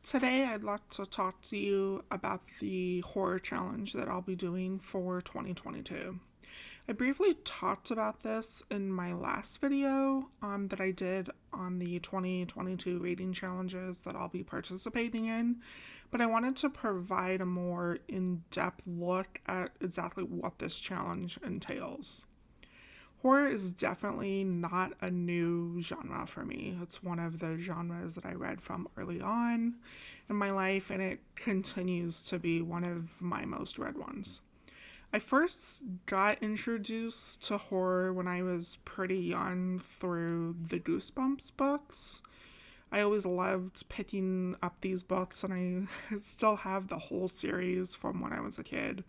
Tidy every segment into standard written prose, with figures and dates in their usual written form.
Today, I'd like to talk to you about the horror challenge that I'll be doing for 2022. I briefly talked about this in my last video that I did on the 2022 rating challenges that I'll be participating in, but I wanted to provide a more in-depth look at exactly what this challenge entails. Horror is definitely not a new genre for me. It's one of the genres that I read from early on in my life, and it continues to be one of my most read ones. I first got introduced to horror when I was pretty young through the Goosebumps books. I always loved picking up these books, and I still have the whole series from when I was a kid.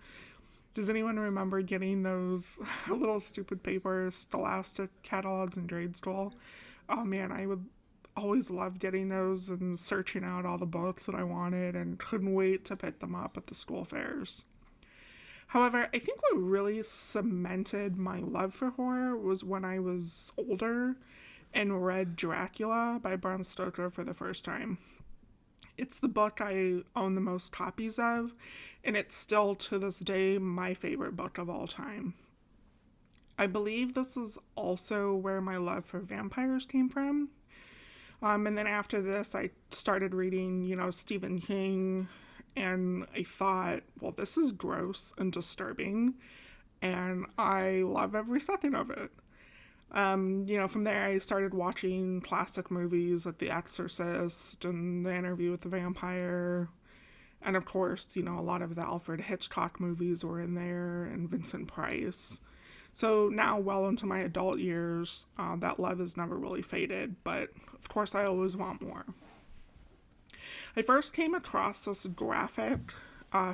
Does anyone remember getting those little stupid paper Scholastic catalogs in grade school? Oh man, I would always love getting those and searching out all the books that I wanted and couldn't wait to pick them up at the school fairs. However, I think what really cemented my love for horror was when I was older and read Dracula by Bram Stoker for the first time. It's the book I own the most copies of, and it's still to this day my favorite book of all time. I believe this is also where my love for vampires came from. And then after this, I started reading, Stephen King, and I thought, well, this is gross and disturbing, and I love every second of it. From there I started watching classic movies like The Exorcist and The Interview with the Vampire. And of course, a lot of the Alfred Hitchcock movies were in there and Vincent Price. So now, well into my adult years, that love has never really faded, but of course I always want more. I first came across this graphic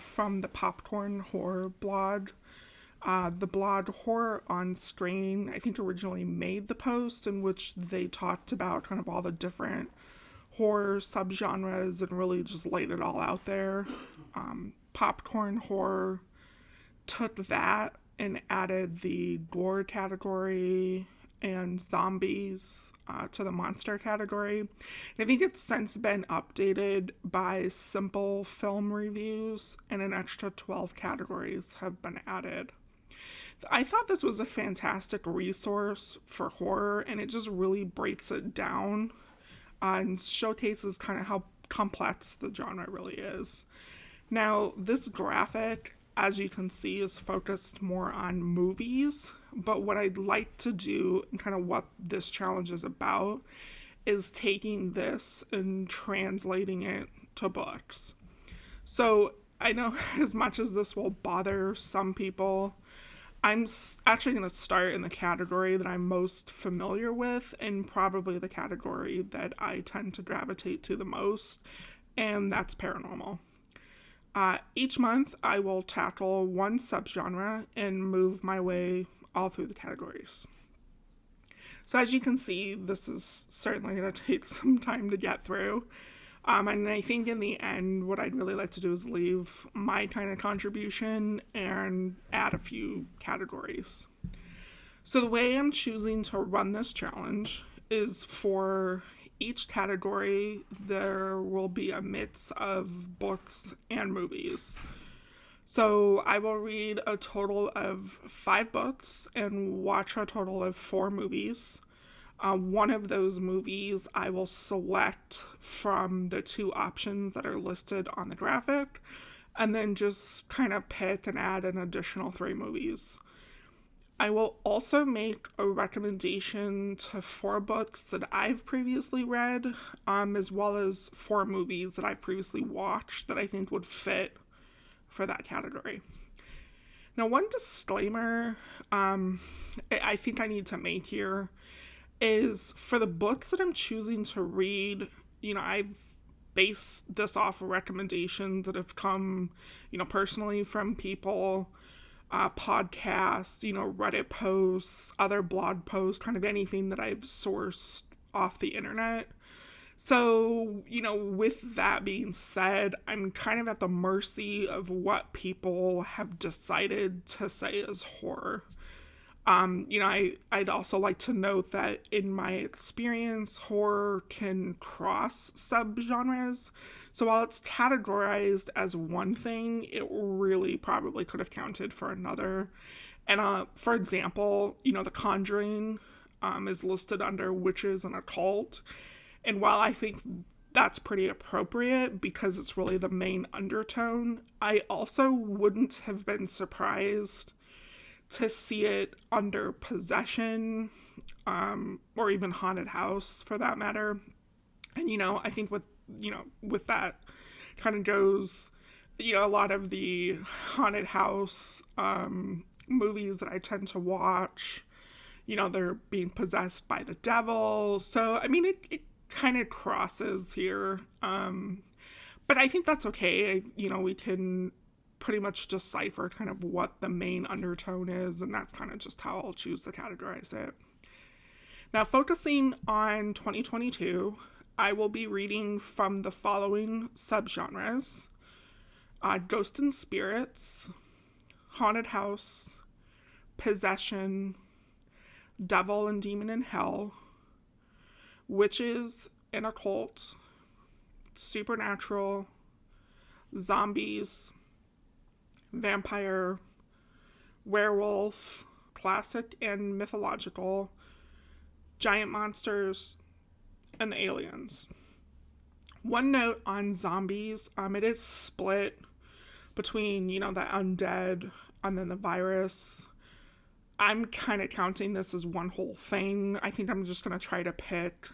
from the Popcorn Horror blog. The blog Horror on Screen, I think, originally made the post in which they talked about kind of all the different horror subgenres and really just laid it all out there. Popcorn Horror took that and added the gore category and zombies to the monster category. And I think it's since been updated by Simple Film Reviews, and an extra 12 categories have been added. I thought this was a fantastic resource for horror, and it just really breaks it down and showcases kind of how complex the genre really is. Now, this graphic, as you can see, is focused more on movies, but what I'd like to do, and kind of what this challenge is about, is taking this and translating it to books. So I know as much as this will bother some people, I'm actually going to start in the category that I'm most familiar with, and probably the category that I tend to gravitate to the most, and that's paranormal. Each month, I will tackle one subgenre and move my way all through the categories. So as you can see, this is certainly going to take some time to get through. And I think in the end, what I'd really like to do is leave my kind of contribution and add a few categories. So the way I'm choosing to run this challenge is for each category, there will be a mix of books and movies. So I will read a total of 5 books and watch a total of 4 movies. One of those movies I will select from the 2 options that are listed on the graphic, and then just kind of pick and add an additional 3 movies. I will also make a recommendation to 4 books that I've previously read, as well as 4 movies that I've previously watched that I think would fit for that category. Now, one disclaimer I think I need to make here is for the books that I'm choosing to read, I've based this off of recommendations that have come, personally from people, podcasts, Reddit posts, other blog posts, kind of anything that I've sourced off the internet. So, with that being said, I'm kind of at the mercy of what people have decided to say is horror. I'd also like to note that in my experience, horror can cross subgenres. So while it's categorized as one thing, it really probably could have counted for another. And for example, The Conjuring is listed under witches and occult. And while I think that's pretty appropriate because it's really the main undertone, I also wouldn't have been surprised to see it under possession, or even haunted house for that matter. And I think with that kind of goes, a lot of the haunted house movies that I tend to watch, they're being possessed by the devil. So I mean, it kind of crosses here, but I think that's okay. We can pretty much decipher kind of what the main undertone is, and that's kind of just how I'll choose to categorize it. Now, focusing on 2022, I will be reading from the following subgenres: Ghosts and Spirits, Haunted House, Possession, Devil and Demon in Hell, Witches and Occult, Supernatural, Zombies, Vampire, Werewolf, Classic and Mythological, Giant Monsters, and Aliens. One note on zombies, it is split between, the undead and then the virus. I'm kind of counting this as one whole thing. I think I'm just going to try to pick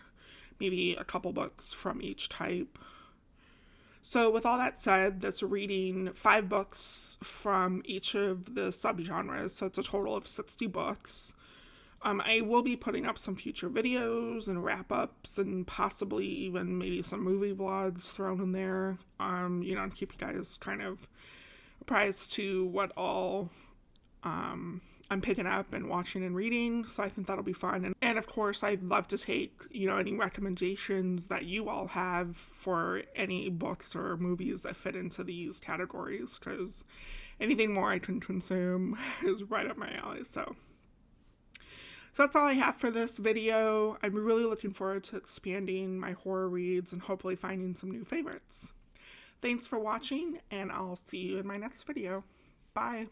maybe a couple books from each type. So with all that said, that's reading 5 books from each of the subgenres, so it's a total of 60 books. I will be putting up some future videos and wrap-ups and possibly even maybe some movie vlogs thrown in there, to keep you guys kind of apprised to what all I'm picking up and watching and reading, so I think that'll be fun. And of course, I'd love to take, any recommendations that you all have for any books or movies that fit into these categories, because anything more I can consume is right up my alley. So that's all I have for this video. I'm really looking forward to expanding my horror reads and hopefully finding some new favorites. Thanks for watching, and I'll see you in my next video. Bye.